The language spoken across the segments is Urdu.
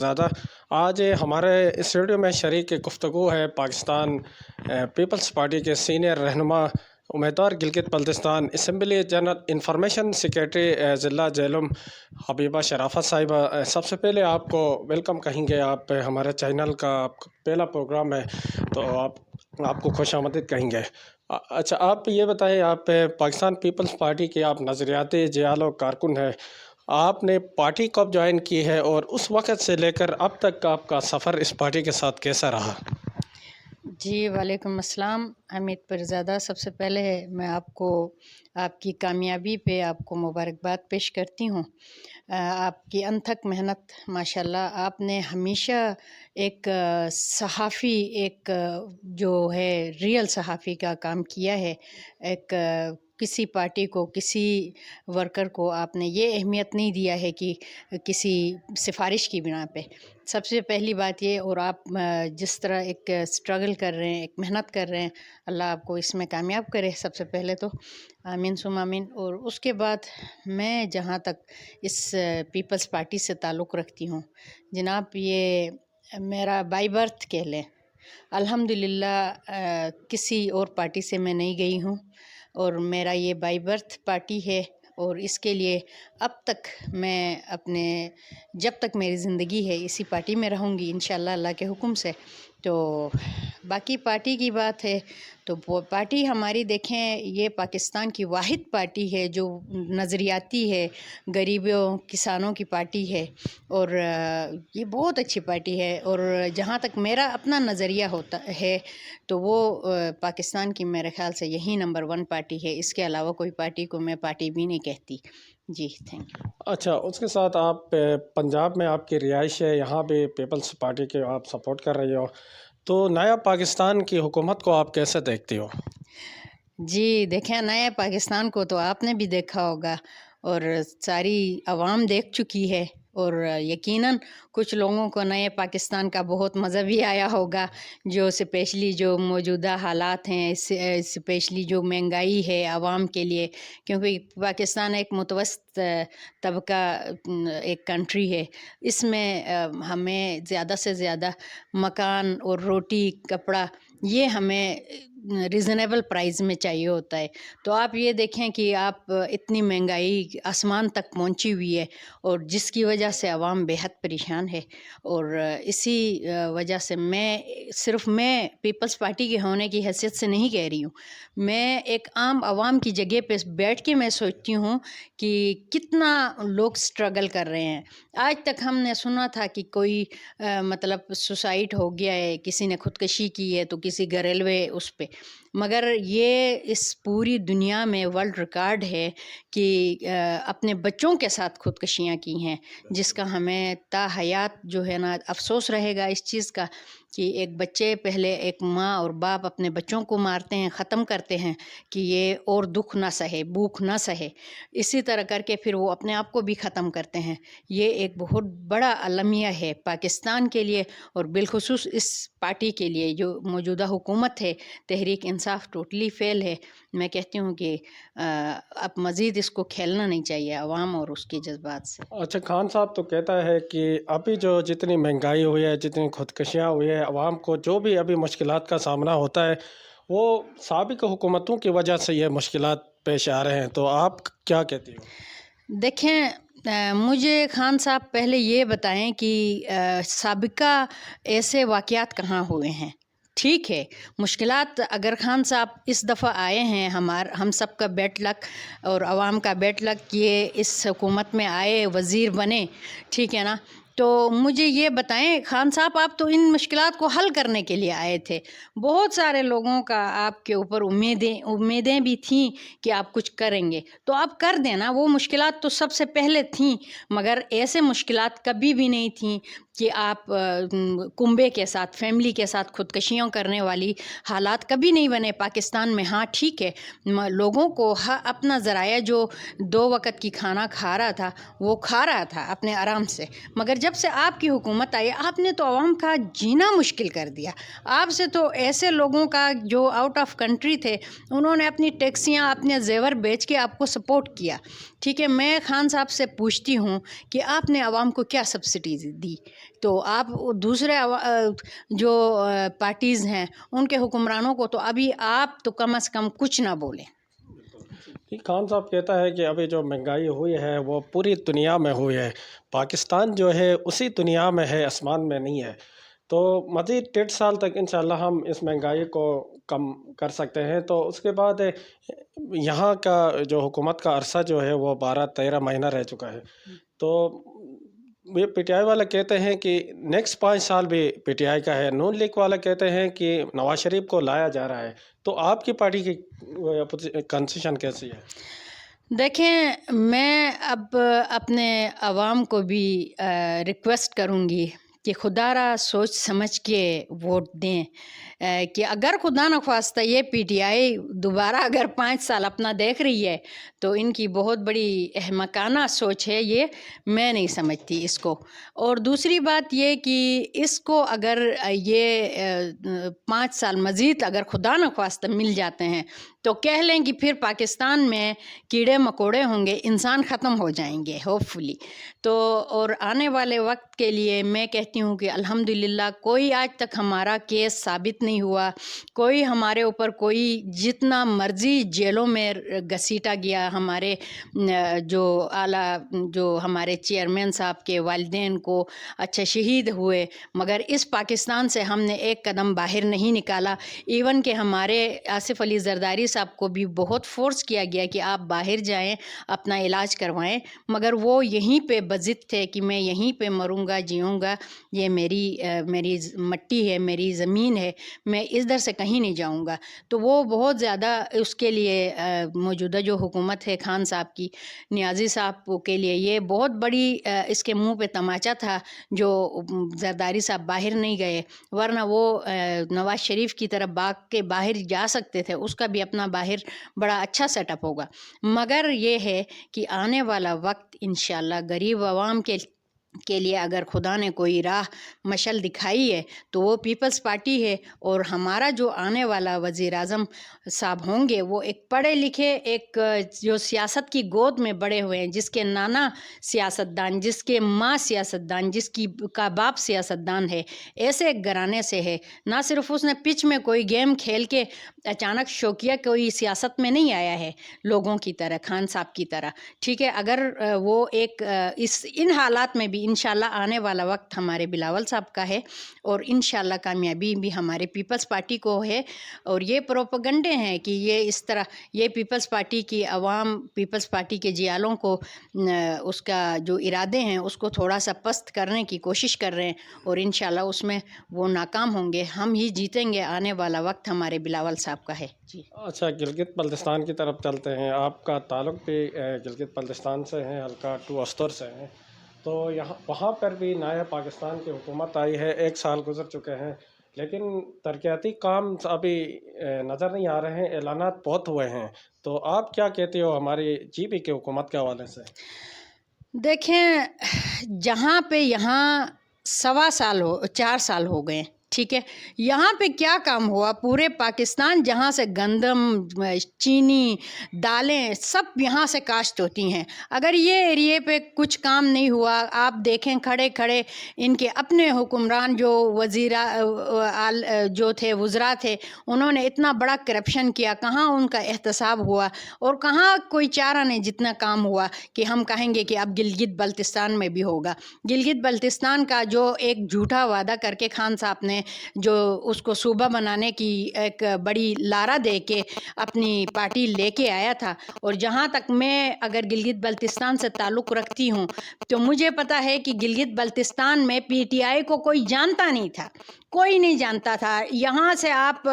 زیادہ آج ہمارے اسٹوڈیو میں شریک گفتگو ہے پاکستان پیپلز پارٹی کے سینئر رہنما امیدوار Gilgit Baltistan assembly general information secretary ضلع جہلم حبیبہ شرافت صاحبہ، سب سے پہلے آپ کو ویلکم کہیں گے. آپ ہمارے چینل کا آپ کا پہلا پروگرام ہے تو آپ کو خوش آمدید کہیں گے. اچھا، آپ یہ بتائیں، آپ پاکستان پیپلز پارٹی کے آپ نظریاتی جیال و کارکن ہیں. آپ نے پارٹی کب جوائن کی ہے اور اس وقت سے لے کر اب تک کا آپ کا سفر اس پارٹی کے ساتھ کیسا رہا؟ جی وعلیکم السلام حمید پرزادہ. سب سے پہلے میں آپ کو آپ کی کامیابی پہ آپ کو مبارکباد پیش کرتی ہوں. آپ کی انتھک محنت ماشاءاللہ. آپ نے ہمیشہ ایک صحافی، ایک جو ہے ریئل صحافی کا کام کیا ہے. ایک کسی پارٹی کو، کسی ورکر کو آپ نے یہ اہمیت نہیں دیا ہے کہ کسی سفارش کی بنا پہ. سب سے پہلی بات یہ، اور آپ جس طرح ایک اسٹرگل کر رہے ہیں، ایک محنت کر رہے ہیں، اللہ آپ کو اس میں کامیاب کرے. سب سے پہلے تو آمین ثم آمین. اور اس کے بعد میں جہاں تک اس پیپلز پارٹی سے تعلق رکھتی ہوں جناب، یہ میرا بائی برتھ کہہ لیں. الحمدللہ کسی اور پارٹی سے میں نہیں گئی ہوں اور میرا یہ بائی برتھ پارٹی ہے. اور اس کے لیے اب تک میں اپنے جب تک میری زندگی ہے اسی پارٹی میں رہوں گی انشاءاللہ اللہ کے حکم سے. تو باقی پارٹی کی بات ہے تو وہ پارٹی ہماری دیکھیں، یہ پاکستان کی واحد پارٹی ہے جو نظریاتی ہے، غریبوں کسانوں کی پارٹی ہے. اور یہ بہت اچھی پارٹی ہے. اور جہاں تک میرا اپنا نظریہ ہوتا ہے تو وہ پاکستان کی میرے خیال سے یہی نمبر 1 پارٹی ہے. اس کے علاوہ کوئی پارٹی کو میں پارٹی بھی نہیں کہتی. جی تھینک یو. اچھا، اس کے ساتھ آپ پنجاب میں آپ کی رہائش ہے، یہاں بھی پیپلز پارٹی کے آپ سپورٹ کر رہی ہو، تو نیا پاکستان کی حکومت کو آپ کیسے دیکھتی ہو؟ جی دیکھیں، نئے پاکستان کو تو آپ نے بھی دیکھا ہوگا اور ساری عوام دیکھ چکی ہے. اور یقیناً کچھ لوگوں کو نئے پاکستان کا بہت مزہ بھی آیا ہوگا، جو اسپیشلی جو موجودہ حالات ہیں، اسپیشلی جو مہنگائی ہے عوام کے لیے. کیونکہ پاکستان ایک متوسط طبقہ ایک کنٹری ہے. اس میں ہمیں زیادہ سے زیادہ مکان اور روٹی کپڑا یہ ہمیں ریزنیبل پرائز میں چاہیے ہوتا ہے. تو آپ یہ دیکھیں کہ آپ اتنی مہنگائی آسمان تک پہنچی ہوئی ہے اور جس کی وجہ سے عوام بے حد پریشان ہے. اور اسی وجہ سے صرف میں پیپلز پارٹی کے ہونے کی حیثیت سے نہیں کہہ رہی ہوں، میں ایک عام عوام کی جگہ پہ بیٹھ کے میں سوچتی ہوں کہ کتنا لوگ سٹرگل کر رہے ہیں. آج تک ہم نے سنا تھا کہ کوئی مطلب سوسائڈ ہو گیا ہے، کسی نے خودکشی کی ہے تو کسی گھریلوے اس پہ، مگر یہ اس پوری دنیا میں ورلڈ ریکارڈ ہے کہ اپنے بچوں کے ساتھ خودکشیاں کی ہیں، جس کا ہمیں تا حیات جو ہے نا افسوس رہے گا اس چیز کا کہ ایک بچے پہلے ایک ماں اور باپ اپنے بچوں کو مارتے ہیں، ختم کرتے ہیں کہ یہ اور دکھ نہ سہے، بھوک نہ سہے. اسی طرح کر کے پھر وہ اپنے آپ کو بھی ختم کرتے ہیں. یہ ایک بہت بڑا المیہ ہے پاکستان کے لیے اور بالخصوص اس پارٹی کے لیے جو موجودہ حکومت ہے. تحریک انصاف ٹوٹلی فیل ہے. میں کہتی ہوں کہ اب مزید اس کو کھیلنا نہیں چاہیے عوام اور اس کے جذبات سے. اچھا، خان صاحب تو کہتا ہے کہ ابھی جو جتنی مہنگائی ہوئی ہے، جتنی خودکشیاں ہوئی ہے، عوام کو جو بھی ابھی مشکلات کا سامنا ہوتا ہے وہ سابق حکومتوں کی وجہ سے یہ مشکلات پیش آ رہے ہیں، تو آپ کیا کہتی ہو؟ دیکھیں، مجھے خان صاحب پہلے یہ بتائیں کہ سابقہ ایسے واقعات کہاں ہوئے ہیں. ٹھیک ہے، مشکلات اگر خان صاحب اس دفعہ آئے ہیں، ہم سب کا بیڈ لک اور عوام کا بیڈ لک یہ اس حکومت میں آئے، وزیر بنے، ٹھیک ہے نا. تو مجھے یہ بتائیں خان صاحب، آپ تو ان مشکلات کو حل کرنے کے لیے آئے تھے. بہت سارے لوگوں کا آپ کے اوپر امیدیں بھی تھیں کہ آپ کچھ کریں گے، تو آپ کر دینا. وہ مشکلات تو سب سے پہلے تھیں، مگر ایسے مشکلات کبھی بھی نہیں تھیں کہ آپ کنبے کے ساتھ، فیملی کے ساتھ خودکشیاں کرنے والی حالات کبھی نہیں بنے پاکستان میں. ہاں ٹھیک ہے، لوگوں کو اپنا ذرائع جو 2 وقت کی کھانا کھا رہا تھا وہ کھا رہا تھا اپنے آرام سے، مگر جب جب سے آپ کی حکومت آئی آپ نے تو عوام کا جینا مشکل کر دیا. آپ سے تو ایسے لوگوں کا جو آؤٹ آف کنٹری تھے انہوں نے اپنی ٹیکسیاں اپنے زیور بیچ کے آپ کو سپورٹ کیا. ٹھیک ہے, میں خان صاحب سے پوچھتی ہوں کہ آپ نے عوام کو کیا سبسڈیز دی؟ تو آپ دوسرے جو پارٹیز ہیں ان کے حکمرانوں کو تو ابھی آپ تو کم از کم کچھ نہ بولیں. خان صاحب کہتا ہے کہ ابھی جو مہنگائی ہوئی ہے وہ پوری دنیا میں ہوئی ہے, پاکستان جو ہے اسی دنیا میں ہے, آسمان میں نہیں ہے. تو مزید 1.5 سال تک انشاءاللہ ہم اس مہنگائی کو کم کر سکتے ہیں. تو اس کے بعد یہاں کا جو حکومت کا عرصہ جو ہے وہ 12-13 مہینہ رہ چکا ہے. تو یہ پی ٹی آئی والا کہتے ہیں کہ نیکسٹ 5 سال بھی پی ٹی آئی کا ہے. نون لیگ والا کہتے ہیں کہ نواز شریف کو لایا جا رہا ہے. تو آپ کی پارٹی کی کنسیشن کیسی ہے؟ دیکھیں, میں اب اپنے عوام کو بھی ریکویسٹ کروں گی کہ خدا را سوچ سمجھ کے ووٹ دیں, کہ اگر خدا نخواستہ یہ پی ٹی آئی دوبارہ اگر 5 سال اپنا دیکھ رہی ہے تو ان کی بہت بڑی احمقانہ سوچ ہے, یہ میں نہیں سمجھتی اس کو. اور دوسری بات یہ کہ اس کو اگر یہ 5 سال مزید اگر خدا نخواستہ مل جاتے ہیں تو کہہ لیں کہ پھر پاکستان میں کیڑے مکوڑے ہوں گے, انسان ختم ہو جائیں گے ہوپ فلی. تو اور آنے والے وقت کے لیے میں کہتی ہوں کہ الحمدللہ کوئی آج تک ہمارا کیس ثابت نہیں ہوا, کوئی ہمارے اوپر کوئی جتنا مرضی جیلوں میں گھسیٹا گیا. ہمارے جو اعلیٰ جو ہمارے چیئرمین صاحب کے والدین کو اچھا شہید ہوئے, مگر اس پاکستان سے ہم نے ایک قدم باہر نہیں نکالا. ایون کہ ہمارے آصف علی زرداری صاحب کو بھی بہت فورس کیا گیا کہ آپ باہر جائیں اپنا علاج کروائیں, مگر وہ یہیں پہ بضد تھے کہ میں یہیں پہ مروں گا جیوں گا, یہ میری مٹی ہے, میری زمین ہے, میں ادھر سے کہیں نہیں جاؤں گا. تو وہ بہت زیادہ اس کے لیے موجودہ جو حکومت ہے خان صاحب کی, نیازی صاحب کے لیے یہ بہت بڑی اس کے منہ پہ تماچا تھا جو زرداری صاحب باہر نہیں گئے, ورنہ وہ نواز شریف کی طرف باغ کے باہر جا سکتے تھے. اس کا بھی اپنا باہر بڑا اچھا سیٹ اپ ہوگا. مگر یہ ہے کہ آنے والا وقت انشاءاللہ غریب عوام کے لیے اگر خدا نے کوئی راہ مشل دکھائی ہے تو وہ پیپلز پارٹی ہے. اور ہمارا جو آنے والا وزیر اعظم صاحب ہوں گے وہ ایک پڑھے لکھے, ایک جو سیاست کی گود میں بڑے ہوئے ہیں, جس کے نانا سیاستدان, جس کے ماں سیاستدان, جس کی کا باپ سیاستدان ہے, ایسے ایک گھرانے سے ہے. نہ صرف اس نے پچ میں کوئی گیم کھیل کے اچانک شوکیہ کوئی سیاست میں نہیں آیا ہے لوگوں کی طرح, خان صاحب کی طرح. ٹھیک ہے, اگر وہ ایک ان حالات میں بھی انشاءاللہ آنے والا وقت ہمارے بلاول صاحب کا ہے اور انشاءاللہ کامیابی بھی ہمارے پیپلز پارٹی کو ہے. اور یہ پروپیگنڈے ہیں کہ یہ اس طرح یہ پیپلز پارٹی کی عوام, پیپلز پارٹی کے جیالوں کو اس کا جو ارادے ہیں اس کو تھوڑا سا پست کرنے کی کوشش کر رہے ہیں, اور انشاءاللہ اس میں وہ ناکام ہوں گے. ہم ہی جیتیں گے, آنے والا وقت ہمارے بلاول صاحب کا ہے. جی اچھا, گلگت بلتستان کی طرف چلتے ہیں. آپ کا تعلق بھی گلگت بلتستان سے ہے, حلقہ 2 استر سے ہے. تو وہاں پر بھی نیا پاکستان کی حکومت آئی ہے, 1 سال گزر چکے ہیں, لیکن ترقیاتی کام ابھی نظر نہیں آ رہے ہیں. اعلانات بہت ہوئے ہیں. تو آپ کیا کہتے ہو ہماری جی پی کی حکومت کے حوالے سے؟ دیکھیں, جہاں پہ یہاں 4 سال ہو گئے, ٹھیک ہے, یہاں پہ کیا کام ہوا؟ پورے پاکستان جہاں سے گندم, چینی, دالیں سب یہاں سے کاشت ہوتی ہیں. اگر یہ ایریے پہ کچھ کام نہیں ہوا, آپ دیکھیں کھڑے کھڑے ان کے اپنے حکمران جو جو تھے وزراء تھے, انہوں نے اتنا بڑا کرپشن کیا, کہاں ان کا احتساب ہوا اور کہاں کوئی چارہ نہیں جتنا کام ہوا کہ ہم کہیں گے کہ اب گلگت بلتستان میں بھی ہوگا. گلگت بلتستان کا جو ایک جھوٹا وعدہ کر کے خان صاحب نے جو اس کو صوبہ بنانے کی ایک بڑی لارا دے کے اپنی پارٹی لے کے آیا تھا, اور جہاں تک میں اگر گلگت بلتستان سے تعلق رکھتی ہوں تو مجھے پتا ہے کہ گلگت بلتستان میں پی ٹی آئی کو کوئی جانتا نہیں تھا, کوئی نہیں جانتا تھا. یہاں سے آپ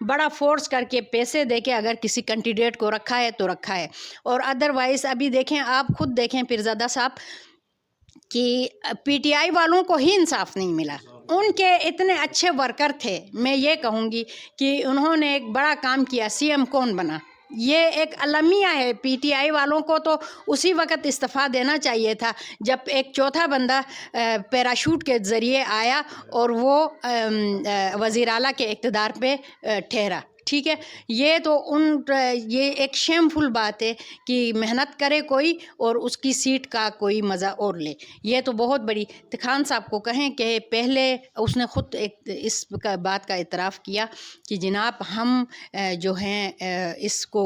بڑا فورس کر کے پیسے دے کے اگر کسی کینڈیڈیٹ کو رکھا ہے تو رکھا ہے, اور ادروائز ابھی دیکھیں, آپ خود دیکھیں پیرزادہ صاحب کہ پی ٹی آئی والوں کو ہی انصاف نہیں ملا. ان کے اتنے اچھے ورکر تھے, میں یہ کہوں گی کہ انہوں نے ایک بڑا کام کیا. سی ایم کون بنا؟ یہ ایک المیہ ہے. پی ٹی آئی والوں کو تو اسی وقت استعفیٰ دینا چاہیے تھا جب ایک چوتھا بندہ پیراشوٹ کے ذریعے آیا اور وہ وزیر اعلیٰ کے اقتدار پہ ٹھہرا. ٹھیک ہے، یہ تو یہ ایک شیم فل بات ہے کہ محنت کرے کوئی اور اس کی سیٹ کا کوئی مزہ اور لے. یہ تو بہت بڑی. خان صاحب کو کہیں کہ پہلے اس نے خود اس بات کا اعتراف کیا کہ جناب ہم جو ہیں اس کو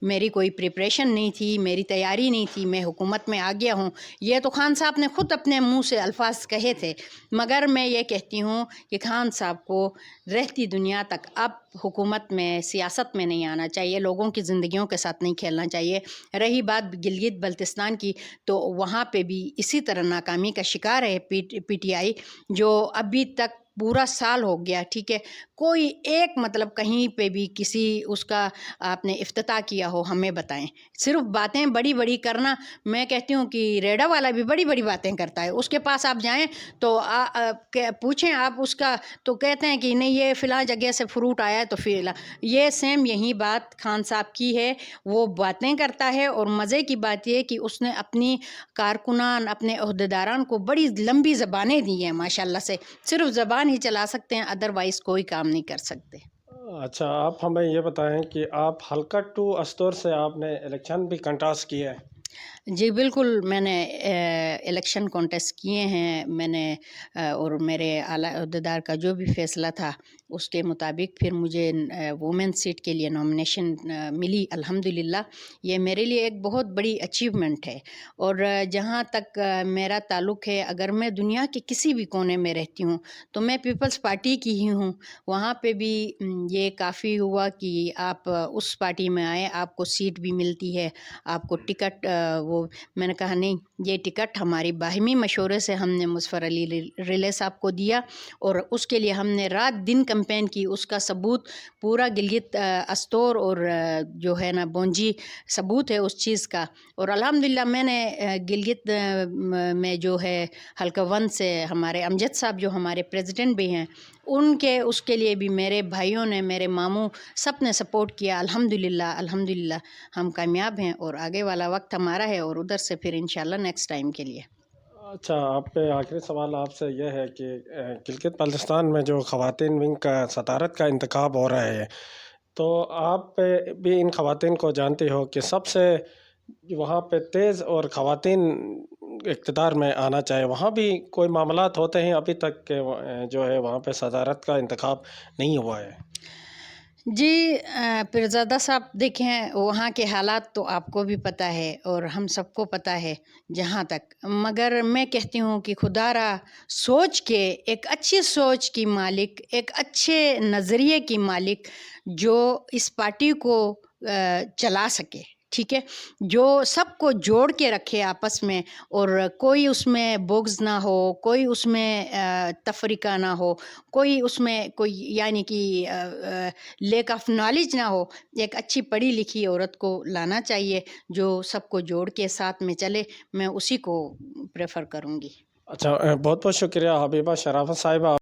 میری کوئی پریپریشن نہیں تھی، میری تیاری نہیں تھی، میں حکومت میں آ گیا ہوں. یہ تو خان صاحب نے خود اپنے منہ سے الفاظ کہے تھے. مگر میں یہ کہتی ہوں کہ خان صاحب کو رہتی دنیا تک اب حکومت میں، سیاست میں نہیں آنا چاہیے، لوگوں کی زندگیوں کے ساتھ نہیں کھیلنا چاہیے. رہی بات گلگت بلتستان کی، تو وہاں پہ بھی اسی طرح ناکامی کا شکار ہے پی ٹی آئی، جو ابھی تک پورا سال ہو گیا. ٹھیک ہے، کوئی ایک مطلب کہیں پہ بھی کسی اس کا آپ نے افتتاح کیا ہو ہمیں بتائیں. صرف باتیں بڑی بڑی کرنا. میں کہتی ہوں کہ ریڈا والا بھی بڑی بڑی باتیں کرتا ہے، اس کے پاس آپ جائیں تو پوچھیں آپ اس کا، تو کہتے ہیں کہ نہیں یہ فلاں جگہ سے فروٹ آیا ہے تو یہ سیم یہی بات خان صاحب کی ہے. وہ باتیں کرتا ہے اور مزے کی بات یہ کہ اس نے اپنی کارکنان، اپنے عہدیداران کو بڑی لمبی زبانیں دی ہیں ماشاءاللہ سے. صرف زبان ہی چلا سکتے ہیں، ادروائز کوئی کام نہیں کر سکتے. اچھا، آپ ہمیں یہ بتائیں کہ آپ حلقہ 2 استور سے آپ نے الیکشن بھی کنٹاسٹ کیا ہے. جی بالکل، میں نے الیکشن کانٹیسٹ کیے ہیں. میں نے اور میرے اعلیٰ عہدیدار کا جو بھی فیصلہ تھا اس کے مطابق پھر مجھے وومن سیٹ کے لیے نامنیشن ملی الحمدللہ. یہ میرے لیے ایک بہت بڑی اچیومنٹ ہے. اور جہاں تک میرا تعلق ہے، اگر میں دنیا کے کسی بھی کونے میں رہتی ہوں تو میں پیپلز پارٹی کی ہی ہوں. وہاں پہ بھی یہ کافی ہوا کہ آپ اس پارٹی میں آئے، آپ کو سیٹ بھی ملتی ہے، آپ کو ٹکٹ وہ میں نے کہا نہیں، یہ ٹکٹ ہماری باہمی مشورے سے ہم نے مظفر علی ریلے صاحب کو دیا اور اس کے لیے ہم نے رات دن کمپین کی. اس کا ثبوت پورا گلگت استور اور جو ہے نا بونجی ثبوت ہے اس چیز کا. اور الحمدللہ میں نے گلگت میں جو ہے حلقہ 1 سے ہمارے امجد صاحب جو ہمارے پریزیڈنٹ بھی ہیں، ان کے اس کے لیے بھی میرے بھائیوں نے، میرے ماموں سب نے سپورٹ کیا. الحمدللہ ہم کامیاب ہیں اور آگے والا وقت ہمارا ہے اور ادھر سے پھر انشاءاللہ نیکسٹ ٹائم کے لیے. اچھا، آپ پہ آخری سوال آپ سے یہ ہے کہ گلگت بلتستان میں جو خواتین ونگ کا صدارت کا انتخاب ہو رہا ہے، تو آپ بھی ان خواتین کو جانتے ہو کہ سب سے وہاں پہ تیز اور خواتین اقتدار میں آنا چاہے، وہاں بھی کوئی معاملات ہوتے ہیں ابھی تک کہ جو ہے وہاں پہ صدارت کا انتخاب نہیں ہوا ہے. جی پیرزادہ صاحب، دیکھیں وہاں کے حالات تو آپ کو بھی پتہ ہے اور ہم سب کو پتہ ہے جہاں تک. مگر میں کہتی ہوں کہ خدا را سوچ کے، ایک اچھی سوچ کی مالک، ایک اچھے نظریے کی مالک جو اس پارٹی کو چلا سکے. ٹھیک ہے، جو سب کو جوڑ کے رکھے آپس میں اور کوئی اس میں بغض نہ ہو، کوئی اس میں تفرقہ نہ ہو، کوئی اس میں کوئی یعنی کہ لیک آف نالج نہ ہو. ایک اچھی پڑھی لکھی عورت کو لانا چاہیے جو سب کو جوڑ کے ساتھ میں چلے. میں اسی کو پریفر کروں گی. اچھا، بہت بہت شکریہ حبیبہ شرافت صاحبہ.